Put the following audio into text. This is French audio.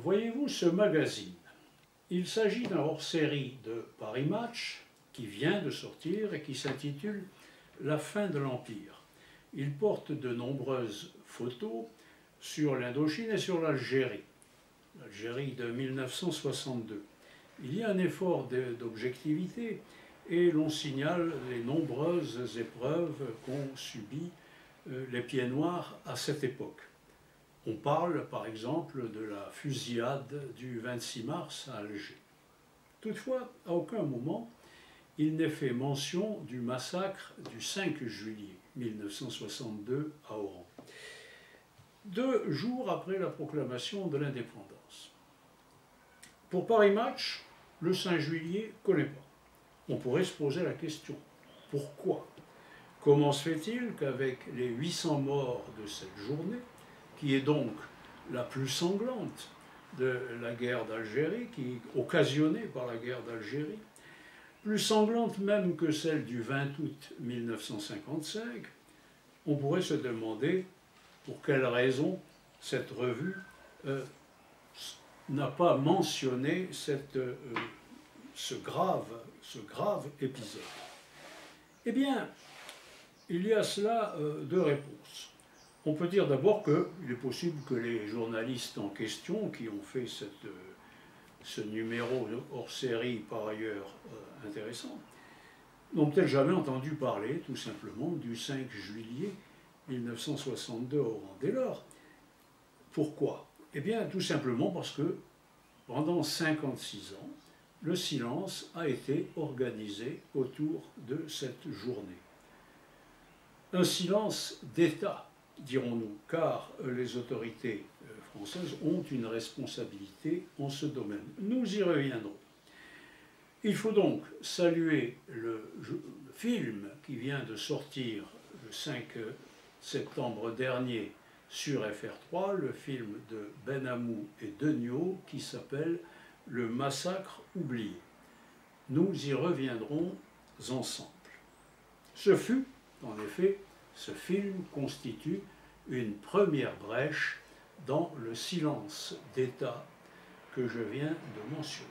Voyez-vous ce magazine? Il s'agit d'un hors-série de Paris Match qui vient de sortir et qui s'intitule « La fin de l'Empire ». Il porte de nombreuses photos sur l'Indochine et sur l'Algérie, l'Algérie de 1962. Il y a un effort d'objectivité et l'on signale les nombreuses épreuves qu'ont subies les pieds noirs à cette époque. On parle par exemple de la fusillade du 26 mars à Alger. Toutefois, à aucun moment, il n'est fait mention du massacre du 5 juillet 1962 à Oran, 2 jours après la proclamation de l'indépendance. Pour Paris Match, le 5 juillet ne connaît pas. On pourrait se poser la question, pourquoi? Comment se fait-il qu'avec les 800 morts de cette journée, qui est donc la plus sanglante de la guerre d'Algérie, qui est occasionnée par la guerre d'Algérie, plus sanglante même que celle du 20 août 1955, on pourrait se demander pour quelle raison cette revue n'a pas mentionné ce grave épisode. Eh bien, il y a à cela 2 réponses. On peut dire d'abord qu'il est possible que les journalistes en question, qui ont fait ce numéro hors série par ailleurs intéressant, n'ont peut-être jamais entendu parler tout simplement du 5 juillet 1962 à Oran. Dès lors, pourquoi? Eh bien tout simplement parce que pendant 56 ans, le silence a été organisé autour de cette journée. Un silence d'État, dirons-nous, car les autorités françaises ont une responsabilité en ce domaine. Nous y reviendrons. Il faut donc saluer le film qui vient de sortir le 5 septembre dernier sur FR3, le film de Benhamou et Degnaud qui s'appelle « Le massacre oublié ». Nous y reviendrons ensemble. En effet, ce film constitue une première brèche dans le silence d'État que je viens de mentionner.